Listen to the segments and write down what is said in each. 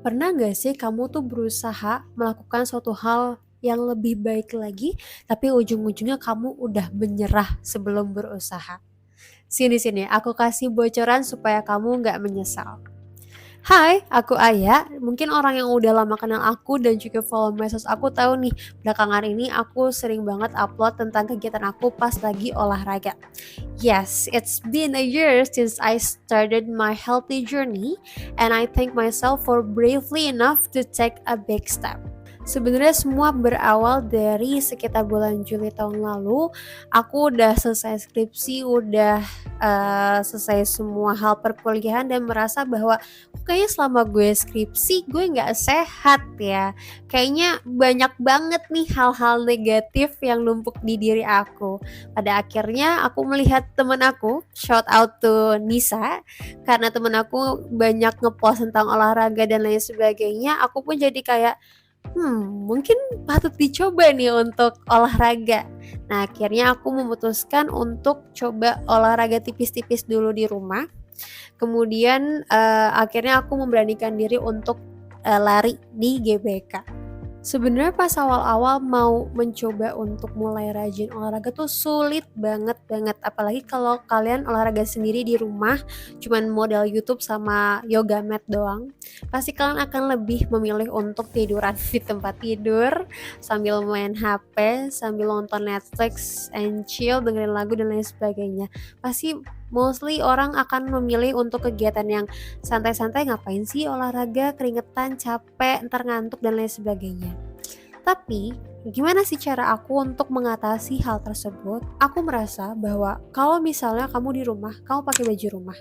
Pernah nggak sih kamu tuh berusaha melakukan suatu hal yang lebih baik lagi, tapi ujung-ujungnya kamu udah menyerah sebelum berusaha? Sini, aku kasih bocoran supaya kamu nggak menyesal. Hai, aku Aya. Mungkin orang yang udah lama kenal aku dan juga follow medsos aku tahu nih, belakangan ini aku sering banget upload tentang kegiatan aku pas lagi olahraga. Yes, it's been a year since I started my healthy journey, and I thank myself for bravely enough to take a big step. Sebenarnya semua berawal dari sekitar bulan Juli tahun lalu. Aku udah selesai skripsi, udah selesai semua hal perkuliahan dan merasa bahwa kayaknya selama gue skripsi gue nggak sehat ya. Kayaknya banyak banget nih hal-hal negatif yang numpuk di diri aku. Pada akhirnya aku melihat temen aku, shout out to Nisa, karena temen aku banyak ngepost tentang olahraga dan lain sebagainya. Aku pun jadi kayak mungkin patut dicoba nih untuk olahraga. Nah, akhirnya aku memutuskan untuk coba olahraga tipis-tipis dulu di rumah. Kemudian akhirnya aku memberanikan diri untuk lari di GBK. Sebenarnya pas awal-awal mau mencoba untuk mulai rajin olahraga tuh sulit banget banget, apalagi kalau kalian olahraga sendiri di rumah, cuman modal YouTube sama yoga mat doang. Pasti kalian akan lebih memilih untuk tiduran di tempat tidur, sambil main HP, sambil nonton Netflix and chill, dengerin lagu dan lain sebagainya. Pasti mostly orang akan memilih untuk kegiatan yang santai-santai, ngapain sih olahraga, keringetan, capek, entar ngantuk dan lain sebagainya. Tapi, gimana sih cara aku untuk mengatasi hal tersebut? Aku merasa bahwa kalau misalnya kamu di rumah, kamu pakai baju rumah.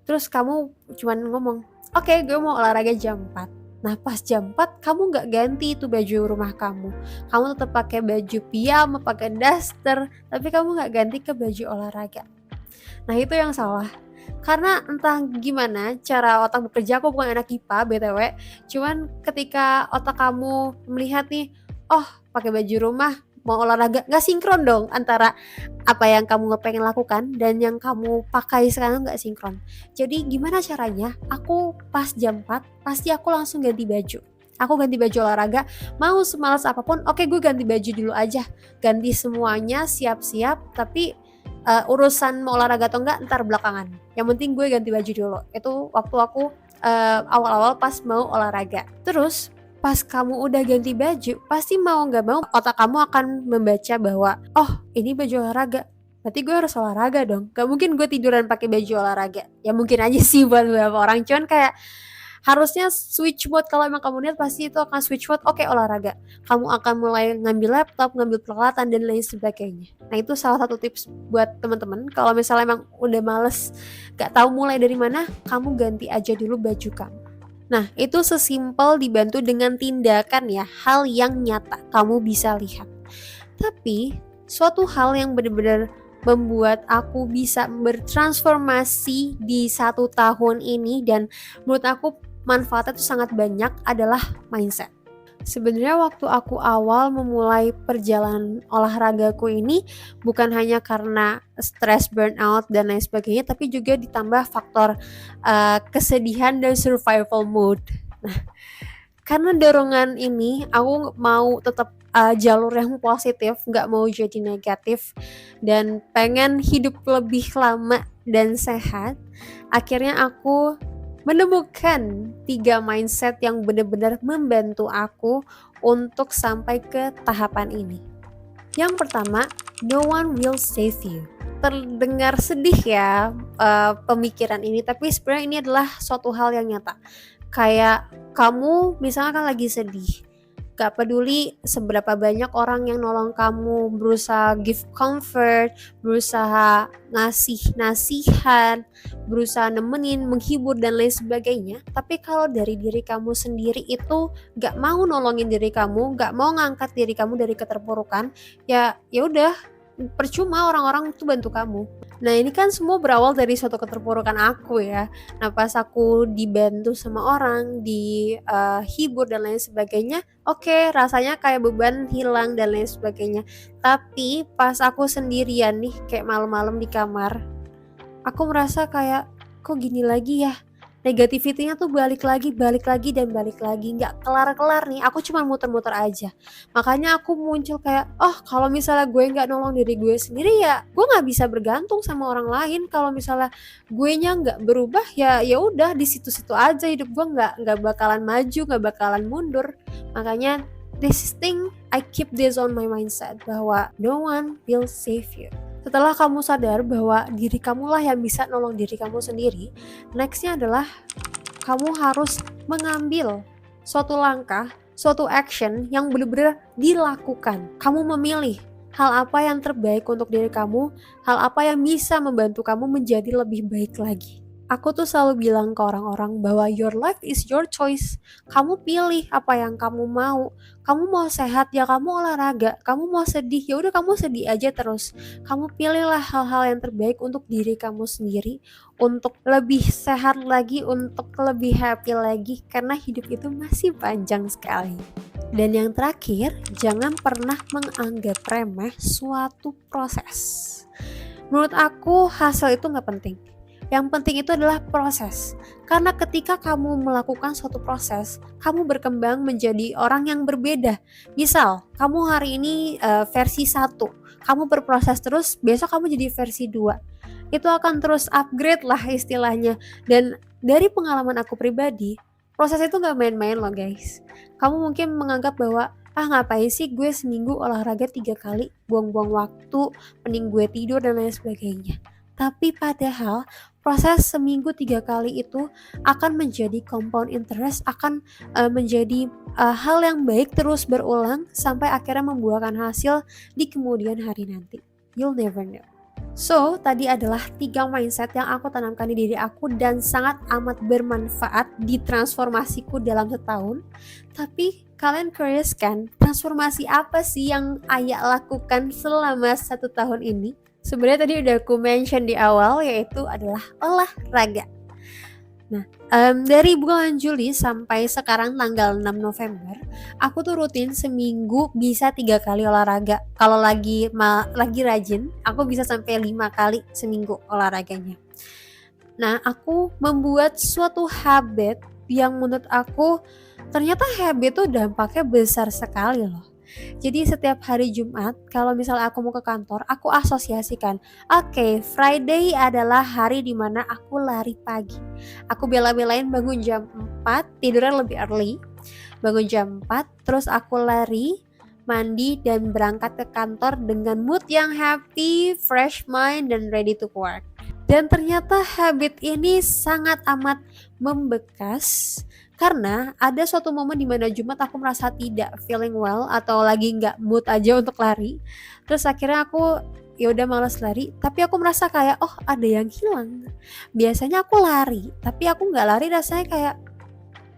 Terus kamu cuman ngomong, oke, gue mau olahraga jam 4. Nah, pas jam 4 kamu nggak ganti itu baju rumah kamu. Kamu tetap pakai baju piyama, pakai daster, tapi kamu nggak ganti ke baju olahraga. Nah, itu yang salah. Karena entah gimana cara otak bekerja, aku bukan anak IPA BTW, cuman ketika otak kamu melihat nih, oh pakai baju rumah mau olahraga, nggak sinkron dong antara apa yang kamu pengen lakukan dan yang kamu pakai sekarang, nggak sinkron. Jadi gimana caranya? Aku pas jam 4 pasti aku langsung ganti baju. Aku ganti baju olahraga, mau semalas apapun, oke gue ganti baju dulu aja. Ganti semuanya, siap-siap, tapi urusan mau olahraga atau enggak ntar belakangan. Yang penting gue ganti baju dulu. Itu waktu aku awal-awal pas mau olahraga. Terus pas kamu udah ganti baju, pasti mau nggak mau otak kamu akan membaca bahwa oh ini baju olahraga. Berarti gue harus olahraga dong. Gak mungkin gue tiduran pakai baju olahraga. Ya mungkin aja sih buat beberapa orang. Cuman kayak harusnya switch mode, kalau emang kamu niat pasti itu akan switch mode, oke olahraga. Kamu akan mulai ngambil laptop, ngambil peralatan dan lain sebagainya. Nah, itu salah satu tips buat teman-teman. Kalau misalnya emang udah males, gak tahu mulai dari mana, kamu ganti aja dulu baju kamu. Nah, itu sesimpel dibantu dengan tindakan ya, hal yang nyata kamu bisa lihat. Tapi, suatu hal yang benar-benar membuat aku bisa bertransformasi di 1 tahun ini dan menurut aku manfaatnya itu sangat banyak adalah mindset. Sebenarnya waktu aku awal memulai perjalanan olahragaku ini bukan hanya karena stres, burnout dan lain sebagainya, tapi juga ditambah faktor kesedihan dan survival mode. Nah, karena dorongan ini aku mau tetap jalur yang positif, nggak mau jadi negatif dan pengen hidup lebih lama dan sehat. Akhirnya aku menemukan 3 mindset yang benar-benar membantu aku untuk sampai ke tahapan ini. Yang pertama, no one will save you. Terdengar sedih ya pemikiran ini, tapi sebenarnya ini adalah suatu hal yang nyata. Kayak kamu misalnya kan lagi sedih, gak peduli seberapa banyak orang yang nolong kamu, berusaha give comfort, berusaha ngasih nasihat, berusaha nemenin, menghibur dan lain sebagainya. Tapi kalau dari diri kamu sendiri itu gak mau nolongin diri kamu, gak mau ngangkat diri kamu dari keterpurukan, ya udah percuma orang-orang tuh bantu kamu. Nah, ini kan semua berawal dari suatu keterpurukan aku ya. Nah, pas aku dibantu sama orang, dihibur dan lain sebagainya, oke, rasanya kayak beban hilang dan lain sebagainya. Tapi pas aku sendirian nih, kayak malam-malam di kamar, aku merasa kayak kok gini lagi ya. Negativity-nya tuh balik lagi, dan balik lagi, nggak kelar-kelar nih, aku cuma muter-muter aja. Makanya aku muncul kayak, oh kalau misalnya gue nggak nolong diri gue sendiri ya gue nggak bisa bergantung sama orang lain. Kalau misalnya gue nya nggak berubah ya ya udah di situ-situ aja, hidup gue nggak bakalan maju, nggak bakalan mundur. Makanya this thing I keep this on my mindset, bahwa no one will save you. Setelah kamu sadar bahwa diri kamulah yang bisa nolong diri kamu sendiri, nextnya adalah kamu harus mengambil suatu langkah, suatu action yang benar-benar dilakukan. Kamu memilih hal apa yang terbaik untuk diri kamu, hal apa yang bisa membantu kamu menjadi lebih baik lagi. Aku tuh selalu bilang ke orang-orang bahwa your life is your choice. Kamu pilih apa yang kamu mau. Kamu mau sehat ya kamu olahraga. Kamu mau sedih ya udah kamu sedih aja terus. Kamu pilihlah hal-hal yang terbaik untuk diri kamu sendiri, untuk lebih sehat lagi, untuk lebih happy lagi, karena hidup itu masih panjang sekali. Dan yang terakhir, jangan pernah menganggap remeh suatu proses. Menurut aku hasil itu gak penting. Yang penting itu adalah proses. Karena ketika kamu melakukan suatu proses, kamu berkembang menjadi orang yang berbeda. Misal, kamu hari ini versi 1, kamu berproses terus, besok kamu jadi versi 2. Itu akan terus upgrade lah istilahnya. Dan dari pengalaman aku pribadi, proses itu gak main-main loh guys. Kamu mungkin menganggap bahwa ngapain sih gue seminggu olahraga 3 kali, buang-buang waktu, mending gue tidur dan lain sebagainya. Tapi padahal proses seminggu 3 kali itu akan menjadi compound interest, akan menjadi hal yang baik terus berulang sampai akhirnya membuahkan hasil di kemudian hari nanti. You'll never know. So, tadi adalah 3 mindset yang aku tanamkan di diri aku dan sangat amat bermanfaat di transformasiku dalam setahun. Tapi kalian curious kan, transformasi apa sih yang Aya lakukan selama 1 tahun ini? Sebenarnya tadi udah aku mention di awal, yaitu adalah olahraga. Nah, dari bulan Juli sampai sekarang tanggal 6 November, aku tuh rutin seminggu bisa 3 kali olahraga. Kalau lagi rajin, aku bisa sampai 5 kali seminggu olahraganya. Nah, aku membuat suatu habit yang menurut aku ternyata habit tuh dampaknya besar sekali loh. Jadi setiap hari Jumat, kalau misalnya aku mau ke kantor, aku asosiasikan, oke, Friday adalah hari dimana aku lari pagi. Aku bela-belain bangun jam 4, tidurnya lebih early, bangun jam 4, terus aku lari, mandi, dan berangkat ke kantor dengan mood yang happy, fresh mind, dan ready to work. Dan ternyata habit ini sangat amat membekas, karena ada suatu momen di mana Jumat aku merasa tidak feeling well atau lagi nggak mood aja untuk lari. Terus akhirnya aku ya udah malas lari, tapi aku merasa kayak ada yang hilang. Biasanya aku lari, tapi aku nggak lari, rasanya kayak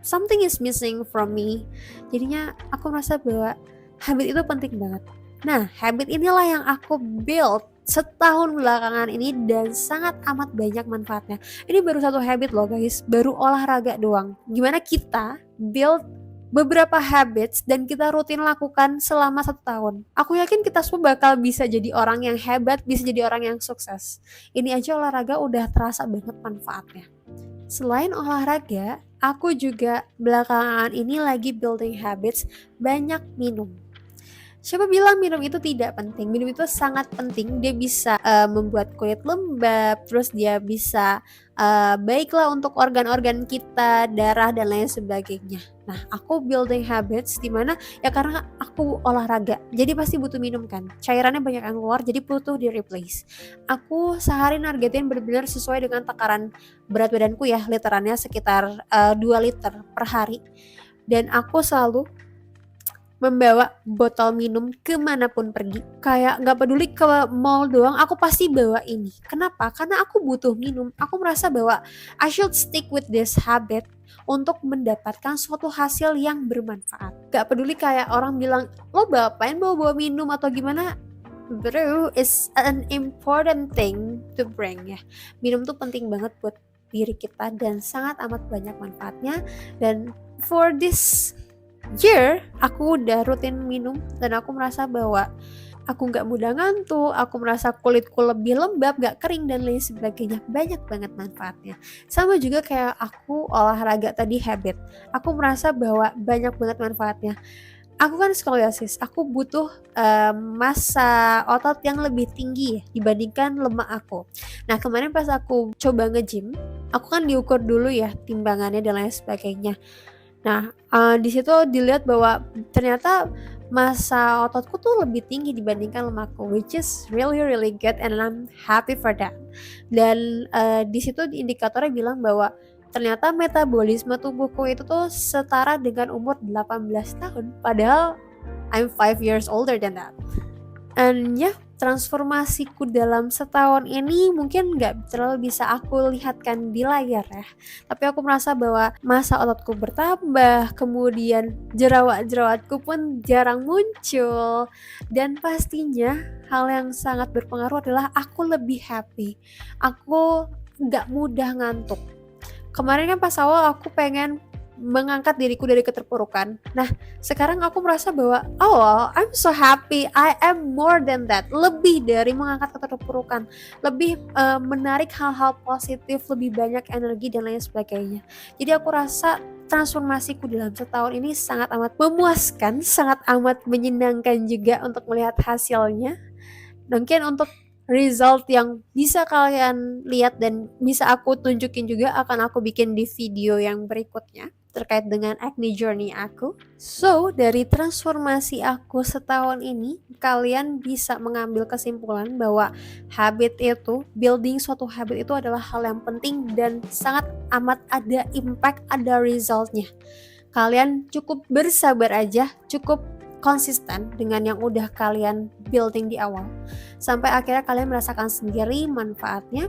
something is missing from me. Jadinya aku merasa bahwa habit itu penting banget. Nah, habit inilah yang aku build setahun belakangan ini dan sangat amat banyak manfaatnya. Ini baru satu habit loh guys, baru olahraga doang. Gimana kita build beberapa habits dan kita rutin lakukan selama 1 tahun. Aku yakin kita semua bakal bisa jadi orang yang hebat, bisa jadi orang yang sukses. Ini aja olahraga udah terasa banget manfaatnya. Selain olahraga, aku juga belakangan ini lagi building habits banyak minum. Siapa bilang minum itu tidak penting? Minum itu sangat penting. Dia bisa membuat kulit lembab, terus dia bisa baiklah untuk organ-organ kita, darah dan lain sebagainya. Nah, aku building habits dimana ya karena aku olahraga, jadi pasti butuh minum kan. Cairannya banyak yang keluar, jadi butuh di replace. Aku sehari nargetin benar-benar sesuai dengan takaran berat badanku ya, literannya sekitar 2 liter per hari. Dan aku selalu membawa botol minum kemanapun pergi. Kayak gak peduli ke mall doang, aku pasti bawa ini. Kenapa? Karena aku butuh minum. Aku merasa bahwa I should stick with this habit untuk mendapatkan suatu hasil yang bermanfaat. Gak peduli kayak orang bilang, lo ngapain bawa minum atau gimana? Bro, it's an important thing to bring ya. Minum tuh penting banget buat diri kita dan sangat amat banyak manfaatnya. Dan for this year, aku udah rutin minum dan aku merasa bahwa aku nggak mudah ngantuk, aku merasa kulitku lebih lembab, nggak kering dan lain sebagainya. Banyak banget manfaatnya. Sama juga kayak aku olahraga tadi habit. Aku merasa bahwa banyak banget manfaatnya. Aku kan skoliosis, aku butuh massa otot yang lebih tinggi ya dibandingkan lemak aku. Nah kemarin pas aku coba nge-gym, aku kan diukur dulu ya timbangannya dan lain sebagainya. Nah, di situ dilihat bahwa ternyata massa ototku tuh lebih tinggi dibandingkan lemakku, which is really really good and I'm happy for that. Dan, di situ indikatornya bilang bahwa ternyata metabolisme tubuhku itu tuh setara dengan umur 18 tahun, padahal I'm 5 years older than that. And ya, transformasiku dalam setahun ini mungkin nggak terlalu bisa aku lihatkan di layar ya. Tapi aku merasa bahwa massa ototku bertambah, kemudian jerawat-jerawatku pun jarang muncul, dan pastinya hal yang sangat berpengaruh adalah aku lebih happy. Aku nggak mudah ngantuk. Kemarin kan pas awal aku pengen mengangkat diriku dari keterpurukan. Nah, sekarang aku merasa bahwa, oh, I'm so happy, I am more than that. Lebih dari mengangkat keterpurukan, lebih menarik hal-hal positif, lebih banyak energi dan lain sebagainya. Jadi aku rasa transformasiku dalam setahun ini sangat amat memuaskan, sangat amat menyenangkan juga untuk melihat hasilnya. Mungkin untuk result yang bisa kalian lihat dan bisa aku tunjukin juga akan aku bikin di video yang berikutnya terkait dengan acne journey aku. So, dari transformasi aku setahun ini, kalian bisa mengambil kesimpulan bahwa habit itu, building suatu habit itu adalah hal yang penting dan sangat amat ada impact, ada resultnya. Kalian cukup bersabar aja, cukup konsisten dengan yang udah kalian building di awal sampai akhirnya kalian merasakan sendiri manfaatnya,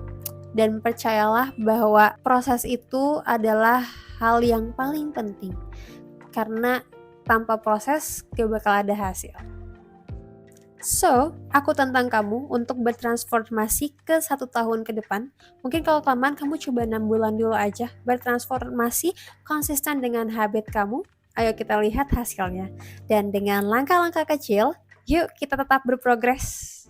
dan percayalah bahwa proses itu adalah hal yang paling penting karena tanpa proses gak bakal ada hasil. So, aku tantang kamu untuk bertransformasi ke 1 tahun ke depan. Mungkin kalau kelamaan kamu coba 6 bulan dulu aja bertransformasi konsisten dengan habit kamu. Ayo kita lihat hasilnya. Dan dengan langkah-langkah kecil, yuk kita tetap berprogres.